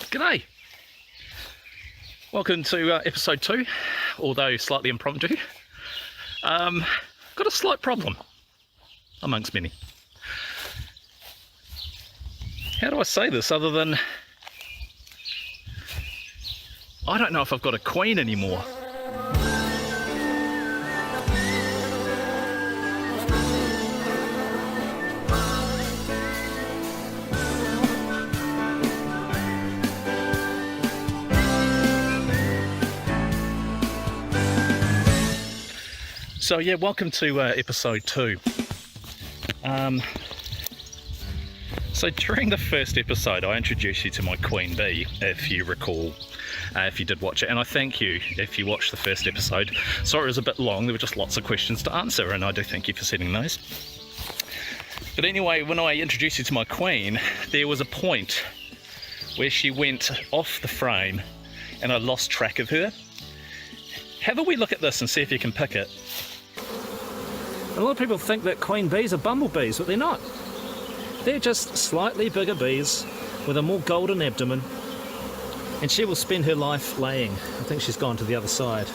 G'day! Welcome to episode 2, although slightly impromptu. Got a slight problem, amongst many. How do I say this other than I don't know if I've got a queen anymore. So yeah, welcome to episode 2. So during the first episode I introduced you to my queen bee, if you recall, if you did watch it, and I thank you if you watched the first episode. Sorry it was a bit long, there were just lots of questions to answer, and I do thank you for sending those. But anyway, when I introduced you to my queen, there was a point where she went off the frame and I lost track of her. Have a wee look at this and see if you can pick it. A lot of people think that queen bees are bumblebees, but they're not. They're just slightly bigger bees with a more golden abdomen, and she will spend her life laying. I think she's gone to the other side.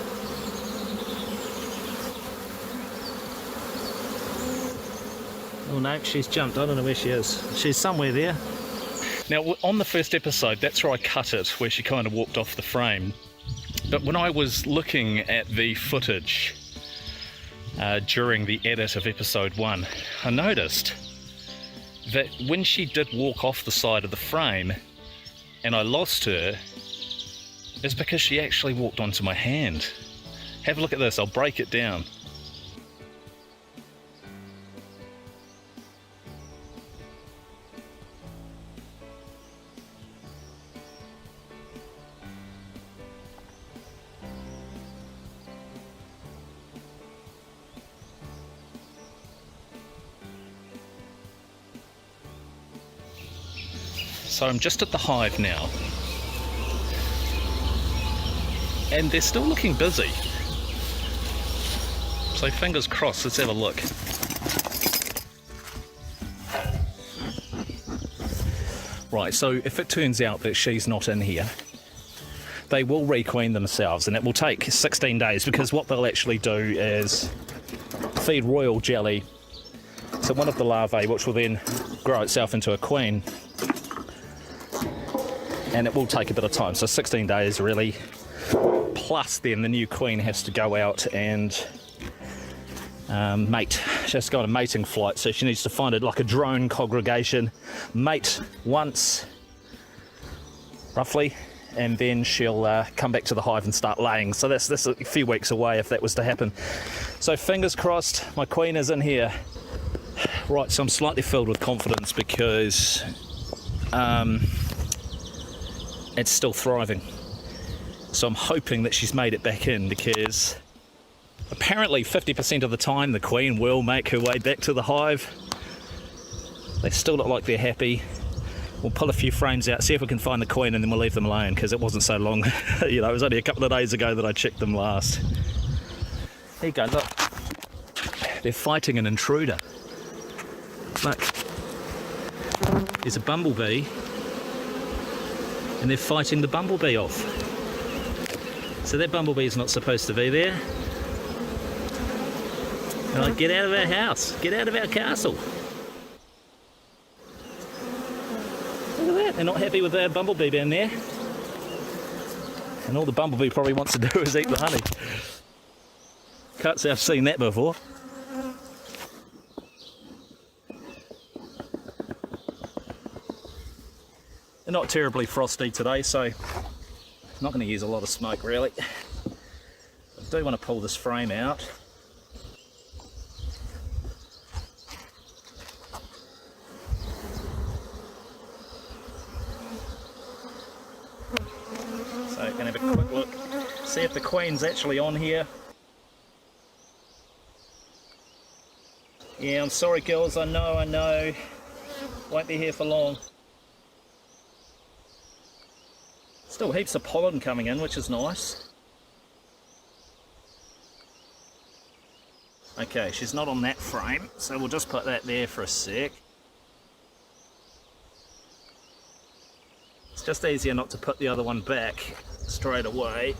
Oh no, she's jumped. I don't know where she is. She's somewhere there. Now on the first episode, that's where I cut it, where she kind of walked off the frame. But when I was looking at the footage during the edit of episode 1, I noticed that when she did walk off the side of the frame and I lost her, it's because she actually walked onto my hand. Have a look at this, I'll break it down. So I'm just at the hive now, and they're still looking busy. So fingers crossed, let's have a look. Right, so if it turns out that she's not in here, they will requeen themselves, and it will take 16 days, because what they'll actually do is feed royal jelly to one of the larvae, which will then grow itself into a queen. And it will take a bit of time, so 16 days really. Plus then the new queen has to go out and mate. She has to go on a mating flight, so she needs to find it like a drone congregation, mate once, roughly, and then she'll come back to the hive and start laying. So that's a few weeks away if that was to happen. So fingers crossed, my queen is in here. Right, so I'm slightly filled with confidence because it's still thriving. So I'm hoping that she's made it back in, because apparently 50% of the time the queen will make her way back to the hive. They still look like they're happy. We'll pull a few frames out, see if we can find the queen, and then we'll leave them alone, because it wasn't so long. You know, it was only a couple of days ago that I checked them last. There you go, look. They're fighting an intruder. Look. There's a bumblebee, and they're fighting the bumblebee off. So that bumblebee's not supposed to be there. Like, get out of our house, get out of our castle. Look at that, they're not happy with their bumblebee down there. And all the bumblebee probably wants to do is eat the honey. Can't say I've seen that before. They're not terribly frosty today, so I'm not going to use a lot of smoke really. I do want to pull this frame out. So I'm going to have a quick look, see if the queen's actually on here. Yeah, I'm sorry girls, I know. Won't be here for long. Still heaps of pollen coming in, which is nice. Okay, she's not on that frame, so we'll just put that there for a sec. It's just easier not to put the other one back straight away.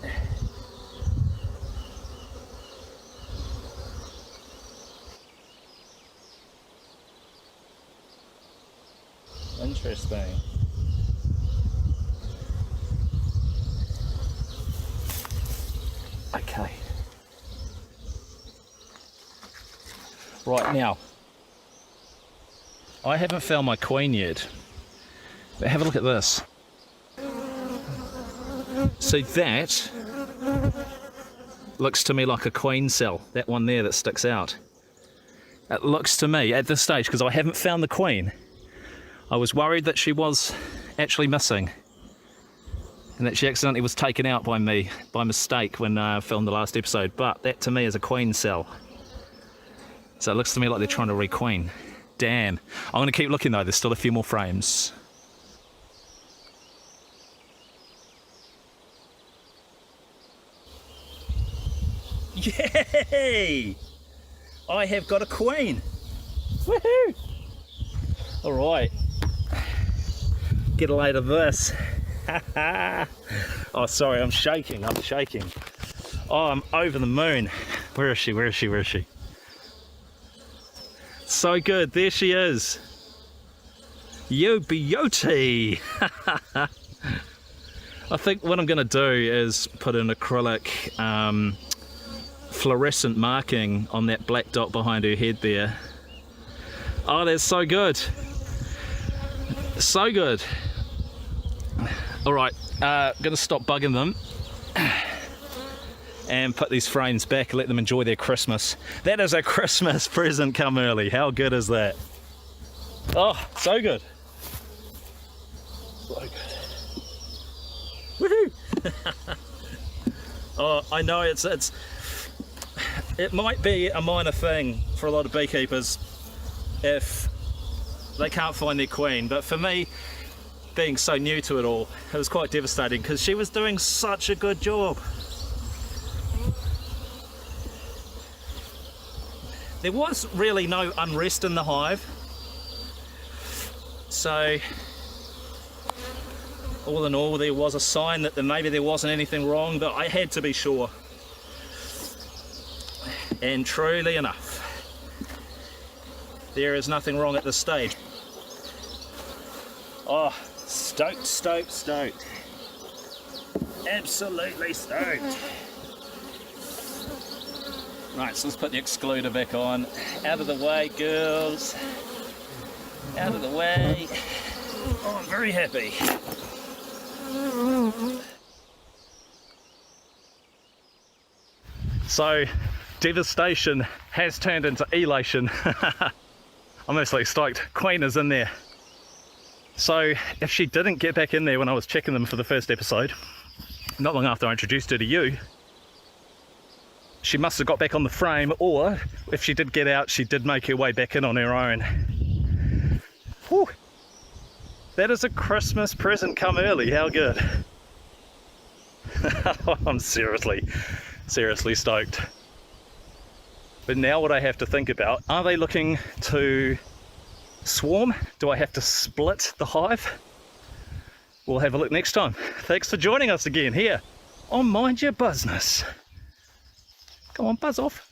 Interesting. Okay. Right now, I haven't found my queen yet, but have a look at this. See, that looks to me like a queen cell, that one there that sticks out. It looks to me at this stage, because I haven't found the queen, I was worried that she was actually missing and that she accidentally was taken out by me by mistake when I filmed the last episode, but that to me is a queen cell. So it looks to me like they're trying to re-queen. Damn. I'm going to keep looking though, there's still a few more frames. Yay! I have got a queen. Woohoo! Alright. Get a load of this. Oh, sorry, I'm shaking. Oh, I'm over the moon. Where is she? So good, there she is. Yo beauty. I think what I'm going to do is put an acrylic fluorescent marking on that black dot behind her head there. Oh, that's so good. So good. Alright, gonna stop bugging them and put these frames back and let them enjoy their Christmas. That is a Christmas present come early. How good is that? Oh, so good. So good. Woohoo! Oh, I know it might be a minor thing for a lot of beekeepers if they can't find their queen, but for me, being so new to it all, it was quite devastating because she was doing such a good job. There was really no unrest in the hive, so all in all there was a sign that maybe there wasn't anything wrong, but I had to be sure. And truly enough, there is nothing wrong at this stage. Oh, stoked. Absolutely stoked. Right, so let's put the excluder back on. Out of the way, girls. Out of the way. Oh, I'm very happy. So, devastation has turned into elation. I'm absolutely stoked. Queen is in there. So if she didn't get back in there when I was checking them for the first episode, not long after I introduced her to you, she must have got back on the frame, or if she did get out, she did make her way back in on her own. Whew. That is a Christmas present come early. How good. I'm seriously stoked. But now what I have to think about, are they looking to swarm? Do I have to split the hive? We'll have a look next time. Thanks for joining us again here on Mind Your Buzzness. Come on, buzz off.